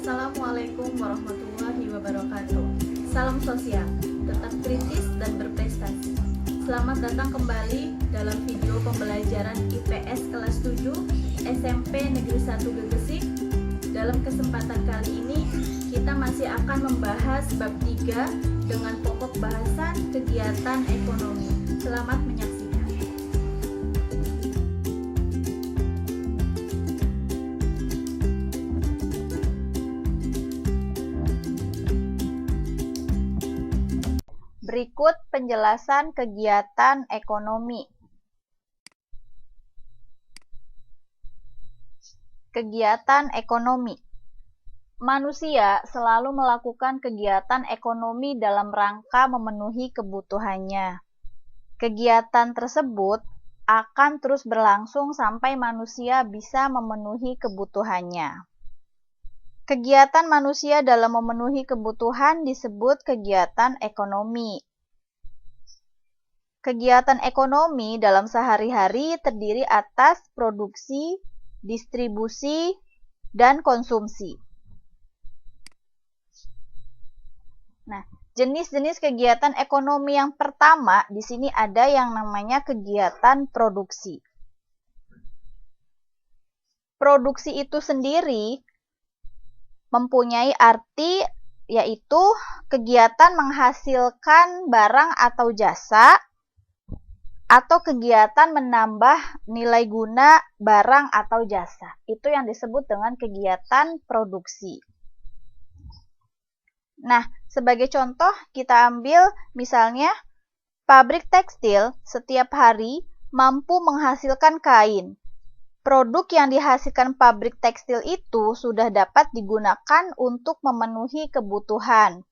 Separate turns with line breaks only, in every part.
Assalamualaikum warahmatullahi wabarakatuh. Salam sosial, tetap kritis dan berprestasi. Selamat datang kembali dalam video pembelajaran IPS kelas 7 SMP Negeri 1 Gegesik. Dalam kesempatan kali ini, kita masih akan membahas bab 3 dengan pokok bahasan kegiatan ekonomi. Selamat menyaksikan. Berikut penjelasan kegiatan ekonomi. Kegiatan ekonomi. Manusia selalu melakukan kegiatan ekonomi dalam rangka memenuhi kebutuhannya. Kegiatan tersebut akan terus berlangsung sampai manusia bisa memenuhi kebutuhannya. Kegiatan manusia dalam memenuhi kebutuhan disebut kegiatan ekonomi. Kegiatan ekonomi dalam sehari-hari terdiri atas produksi, distribusi, dan konsumsi. Nah, jenis-jenis kegiatan ekonomi yang pertama di sini ada yang namanya kegiatan produksi. Produksi itu sendiri mempunyai arti yaitu kegiatan menghasilkan barang atau jasa atau kegiatan menambah nilai guna barang atau jasa. Itu yang disebut dengan kegiatan produksi. Nah, sebagai contoh kita ambil misalnya pabrik tekstil setiap hari mampu menghasilkan kain. Produk yang dihasilkan pabrik tekstil itu sudah dapat digunakan untuk memenuhi kebutuhan.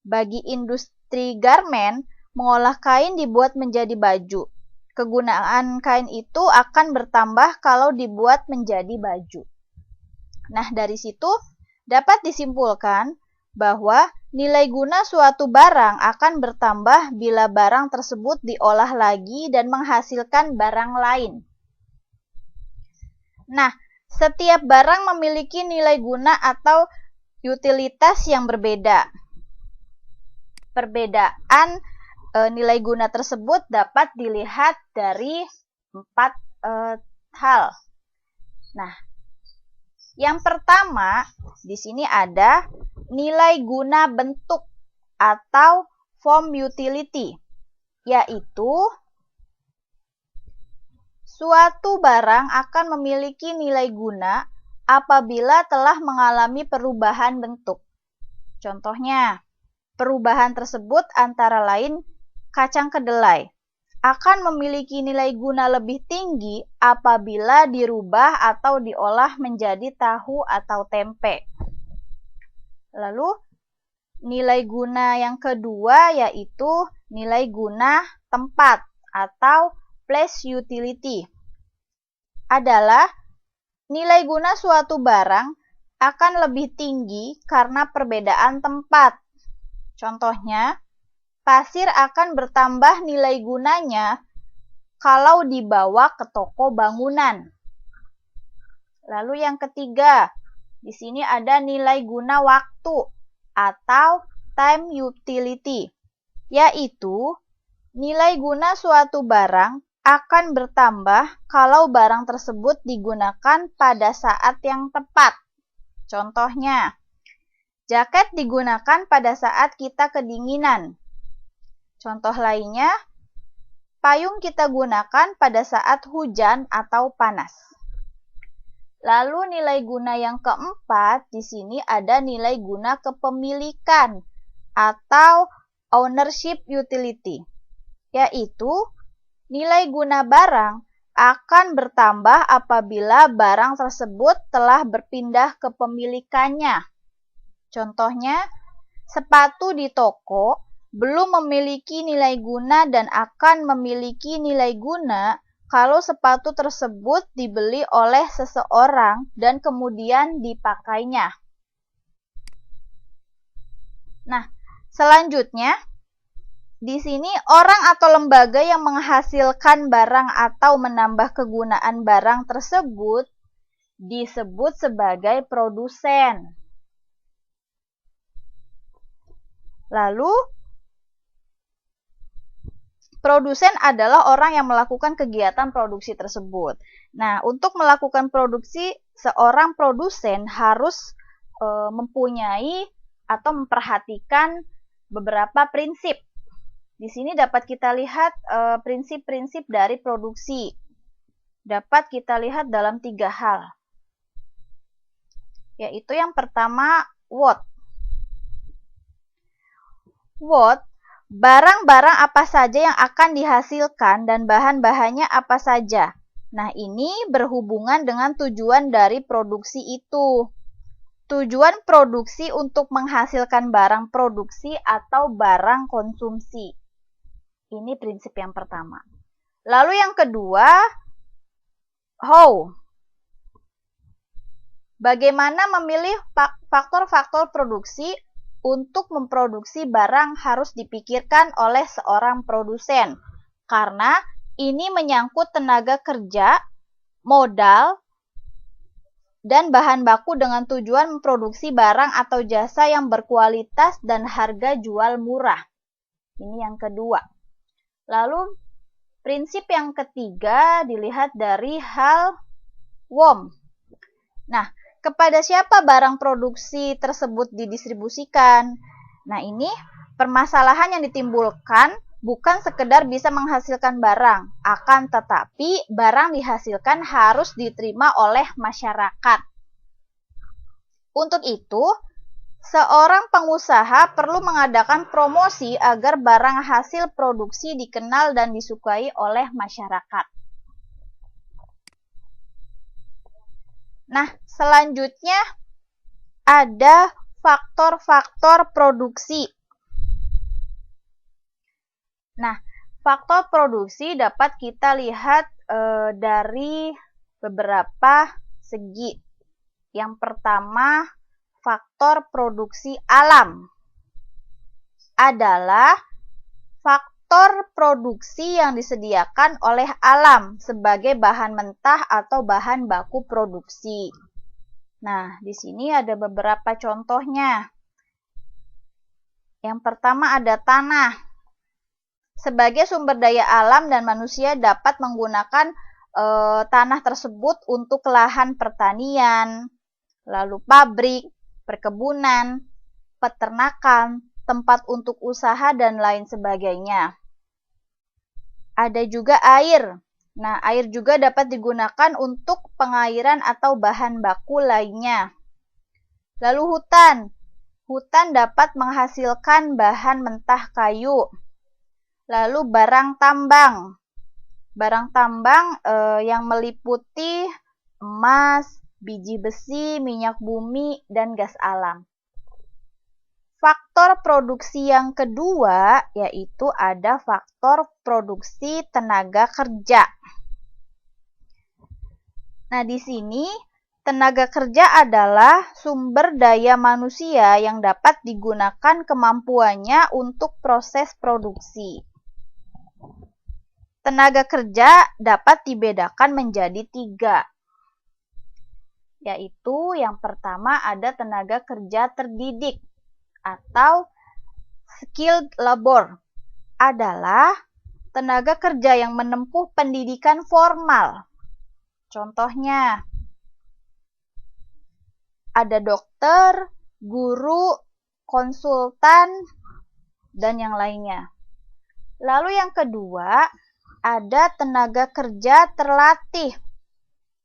Bagi industri garmen, mengolah kain dibuat menjadi baju. Kegunaan kain itu akan bertambah kalau dibuat menjadi baju. Nah, dari situ dapat disimpulkan bahwa nilai guna suatu barang akan bertambah bila barang tersebut diolah lagi dan menghasilkan barang lain. Nah, setiap barang memiliki nilai guna atau utilitas yang berbeda. Perbedaan nilai guna tersebut dapat dilihat dari 4 hal. Nah, yang pertama di sini ada nilai guna bentuk atau form utility, yaitu suatu barang akan memiliki nilai guna apabila telah mengalami perubahan bentuk. Contohnya, perubahan tersebut antara lain kacang kedelai akan memiliki nilai guna lebih tinggi apabila dirubah atau diolah menjadi tahu atau tempe. Lalu, nilai guna yang kedua yaitu nilai guna tempat atau place utility adalah nilai guna suatu barang akan lebih tinggi karena perbedaan tempat. Contohnya, pasir akan bertambah nilai gunanya kalau dibawa ke toko bangunan. Lalu yang ketiga, di sini ada nilai guna waktu atau time utility, yaitu nilai guna suatu barang akan bertambah kalau barang tersebut digunakan pada saat yang tepat. Contohnya, jaket digunakan pada saat kita kedinginan. Contoh lainnya, payung kita gunakan pada saat hujan atau panas. Lalu nilai guna yang keempat, di sini ada nilai guna kepemilikan atau ownership utility, yaitu nilai guna barang akan bertambah apabila barang tersebut telah berpindah kepemilikannya. Contohnya, sepatu di toko belum memiliki nilai guna dan akan memiliki nilai guna kalau sepatu tersebut dibeli oleh seseorang dan kemudian dipakainya. Nah, selanjutnya, di sini orang atau lembaga yang menghasilkan barang atau menambah kegunaan barang tersebut disebut sebagai produsen. Lalu, produsen adalah orang yang melakukan kegiatan produksi tersebut. Nah, untuk melakukan produksi, seorang produsen harus mempunyai atau memperhatikan beberapa prinsip. Di sini dapat kita lihat prinsip-prinsip dari produksi. Dapat kita lihat dalam 3 hal. Yaitu yang pertama, what. What, barang-barang apa saja yang akan dihasilkan dan bahan-bahannya apa saja. Nah, ini berhubungan dengan tujuan dari produksi itu. Tujuan produksi untuk menghasilkan barang produksi atau barang konsumsi. Ini prinsip yang pertama. Lalu yang kedua, how. Bagaimana memilih faktor-faktor produksi untuk memproduksi barang harus dipikirkan oleh seorang produsen. Karena ini menyangkut tenaga kerja, modal, dan bahan baku dengan tujuan memproduksi barang atau jasa yang berkualitas dan harga jual murah. Ini yang kedua. Lalu, prinsip yang ketiga dilihat dari hal WOM. Nah, kepada siapa barang produksi tersebut didistribusikan? Nah, ini permasalahan yang ditimbulkan bukan sekedar bisa menghasilkan barang, akan tetapi barang dihasilkan harus diterima oleh masyarakat. Untuk itu, seorang pengusaha perlu mengadakan promosi agar barang hasil produksi dikenal dan disukai oleh masyarakat. Nah, selanjutnya ada faktor-faktor produksi. Nah, faktor produksi dapat kita lihat dari beberapa segi. Yang pertama, faktor produksi alam adalah faktor produksi yang disediakan oleh alam sebagai bahan mentah atau bahan baku produksi. Nah, di sini ada beberapa contohnya. Yang pertama ada tanah. Sebagai sumber daya alam dan manusia dapat menggunakan tanah tersebut untuk lahan pertanian, lalu pabrik, perkebunan, peternakan, tempat untuk usaha, dan lain sebagainya. Ada juga air. Nah, air juga dapat digunakan untuk pengairan atau bahan baku lainnya. Lalu hutan. Hutan dapat menghasilkan bahan mentah kayu. Lalu barang tambang. Barang tambang yang meliputi emas, biji besi, minyak bumi, dan gas alam. Faktor produksi yang kedua yaitu ada faktor produksi tenaga kerja. Nah, di sini tenaga kerja adalah sumber daya manusia yang dapat digunakan kemampuannya untuk proses produksi. Tenaga kerja dapat dibedakan menjadi 3. Yaitu yang pertama ada tenaga kerja terdidik atau skilled labor, adalah tenaga kerja yang menempuh pendidikan formal. Contohnya, ada dokter, guru, konsultan, dan yang lainnya. Lalu yang kedua, ada tenaga kerja terlatih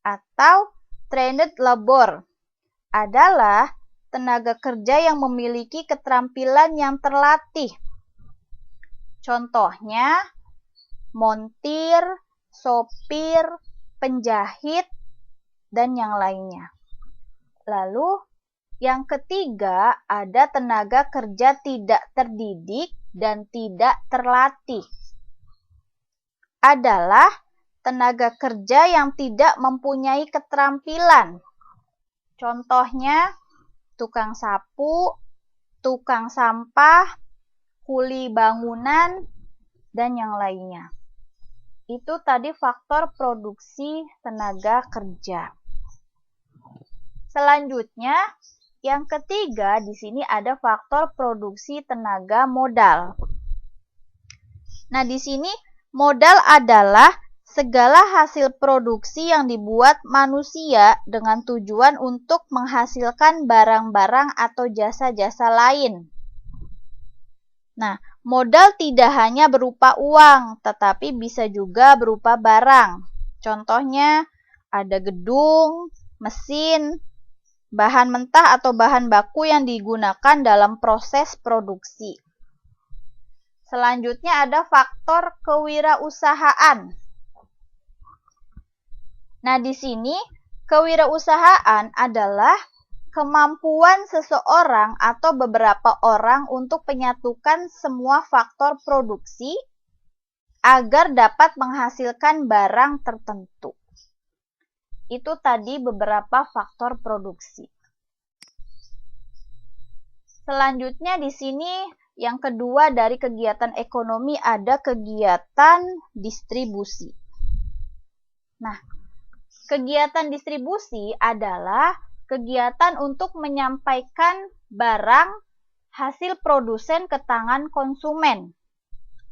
atau trained labor, adalah tenaga kerja yang memiliki keterampilan yang terlatih. Contohnya, montir, sopir, penjahit, dan yang lainnya. Lalu, yang ketiga ada tenaga kerja tidak terdidik dan tidak terlatih. Adalah tenaga kerja yang tidak mempunyai keterampilan. Contohnya, tukang sapu, tukang sampah, kuli bangunan, dan yang lainnya. Itu tadi faktor produksi tenaga kerja. Selanjutnya, Yang ketiga, di sini ada faktor produksi tenaga modal. Nah, di sini modal adalah segala hasil produksi yang dibuat manusia dengan tujuan untuk menghasilkan barang-barang atau jasa-jasa lain. Nah, modal tidak hanya berupa uang, tetapi bisa juga berupa barang. Contohnya, ada gedung, mesin, bahan mentah atau bahan baku yang digunakan dalam proses produksi. Selanjutnya ada faktor kewirausahaan. Nah, di sini kewirausahaan adalah kemampuan seseorang atau beberapa orang untuk menyatukan semua faktor produksi agar dapat menghasilkan barang tertentu. Itu tadi beberapa faktor produksi. Selanjutnya di sini yang kedua dari kegiatan ekonomi ada kegiatan distribusi. Nah, kegiatan distribusi adalah kegiatan untuk menyampaikan barang hasil produsen ke tangan konsumen.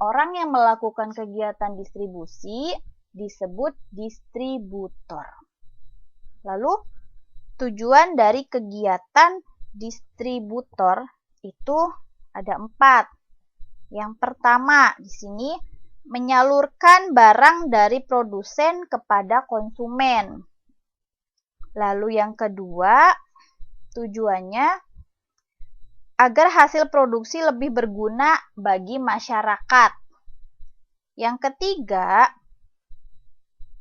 Orang yang melakukan kegiatan distribusi disebut distributor. Lalu, tujuan dari kegiatan distributor itu ada 4. Yang pertama, di sini menyalurkan barang dari produsen kepada konsumen. Lalu yang kedua, tujuannya agar hasil produksi lebih berguna bagi masyarakat. Yang ketiga,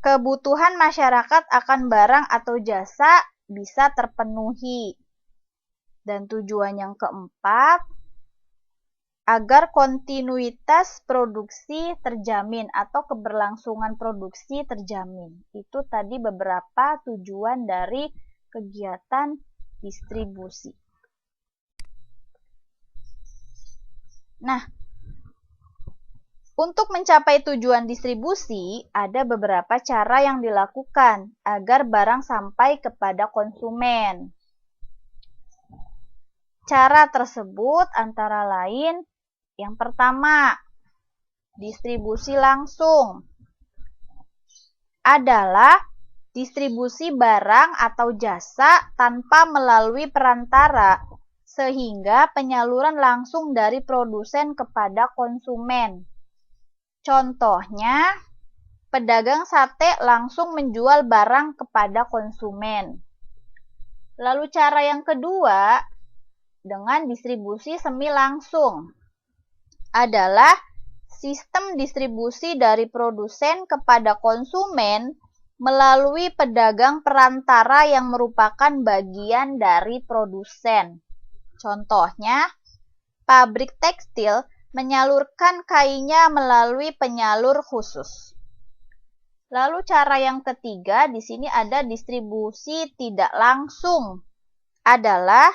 kebutuhan masyarakat akan barang atau jasa bisa terpenuhi. Dan tujuan yang keempat, agar kontinuitas produksi terjamin atau keberlangsungan produksi terjamin. Itu tadi beberapa tujuan dari kegiatan distribusi. Nah, untuk mencapai tujuan distribusi, ada beberapa cara yang dilakukan agar barang sampai kepada konsumen. Cara tersebut antara lain, yang pertama, distribusi langsung adalah distribusi barang atau jasa tanpa melalui perantara, sehingga penyaluran langsung dari produsen kepada konsumen. Contohnya, pedagang sate langsung menjual barang kepada konsumen. Lalu cara yang kedua, dengan distribusi semi langsung adalah sistem distribusi dari produsen kepada konsumen melalui pedagang perantara yang merupakan bagian dari produsen. Contohnya, pabrik tekstil menyalurkan kainnya melalui penyalur khusus. Lalu cara yang ketiga, di sini ada distribusi tidak langsung, adalah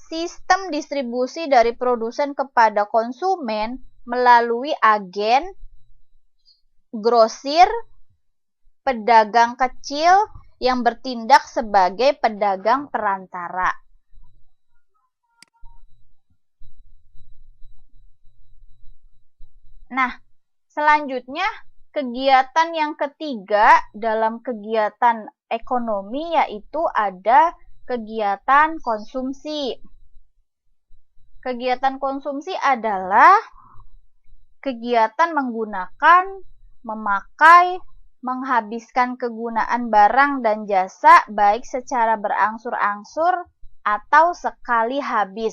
sistem distribusi dari produsen kepada konsumen melalui agen, grosir, pedagang kecil yang bertindak sebagai pedagang perantara. Nah, selanjutnya kegiatan yang ketiga dalam kegiatan ekonomi yaitu ada kegiatan konsumsi. Kegiatan konsumsi adalah kegiatan menggunakan, memakai, menghabiskan kegunaan barang dan jasa baik secara berangsur-angsur atau sekali habis.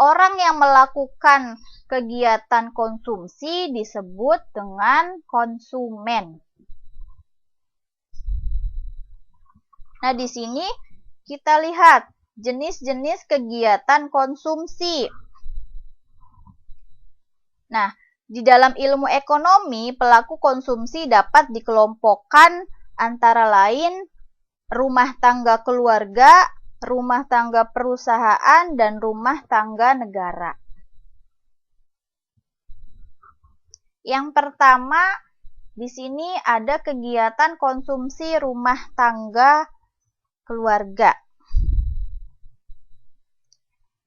Orang yang melakukan kegiatan konsumsi disebut dengan konsumen. Nah, di sini kita lihat jenis-jenis kegiatan konsumsi. Nah, di dalam ilmu ekonomi, pelaku konsumsi dapat dikelompokkan antara lain rumah tangga keluarga, rumah tangga perusahaan, dan rumah tangga negara. Yang pertama, di sini ada kegiatan konsumsi rumah tangga keluarga.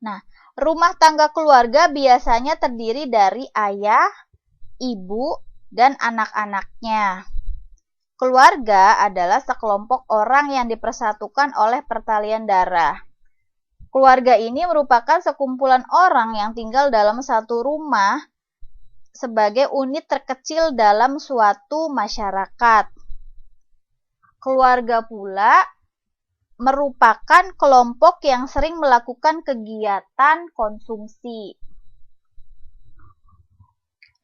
Nah, rumah tangga keluarga biasanya terdiri dari ayah, ibu, dan anak-anaknya. Keluarga adalah sekelompok orang yang dipersatukan oleh pertalian darah. Keluarga ini merupakan sekumpulan orang yang tinggal dalam satu rumah sebagai unit terkecil dalam suatu masyarakat. Keluarga pula merupakan kelompok yang sering melakukan kegiatan konsumsi.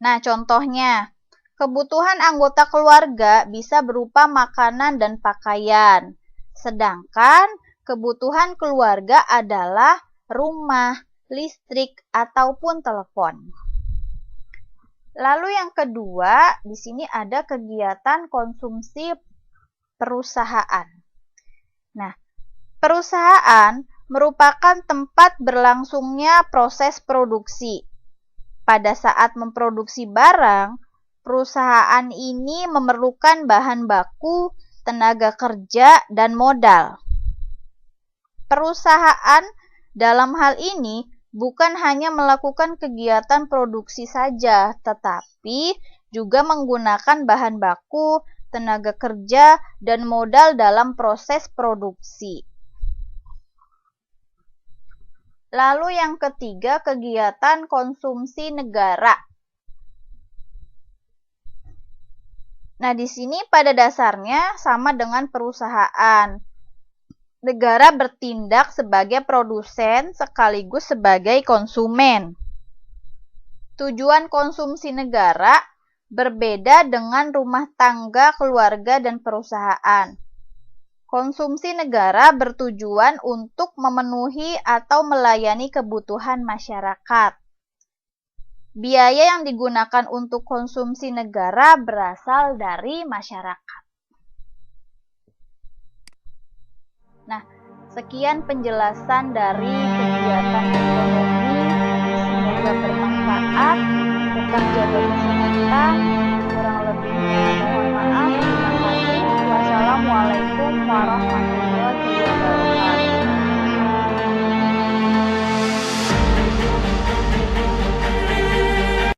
Nah, contohnya, kebutuhan anggota keluarga bisa berupa makanan dan pakaian, sedangkan kebutuhan keluarga adalah rumah, listrik, ataupun telepon. Lalu yang kedua, di sini ada kegiatan konsumsi perusahaan. Nah, perusahaan merupakan tempat berlangsungnya proses produksi. Pada saat memproduksi barang, perusahaan ini memerlukan bahan baku, tenaga kerja, dan modal. Perusahaan dalam hal ini bukan hanya melakukan kegiatan produksi saja, tetapi juga menggunakan bahan baku, tenaga kerja, dan modal dalam proses produksi. Lalu yang ketiga, kegiatan konsumsi negara. Nah, di sini pada dasarnya sama dengan perusahaan. Negara bertindak sebagai produsen sekaligus sebagai konsumen. Tujuan konsumsi negara berbeda dengan rumah tangga, keluarga, dan perusahaan. Konsumsi negara bertujuan untuk memenuhi atau melayani kebutuhan masyarakat. Biaya yang digunakan untuk konsumsi negara berasal dari masyarakat. Nah, sekian penjelasan dari kegiatan ekonomi. Semoga bermanfaat. Tetap jaga kesehatan.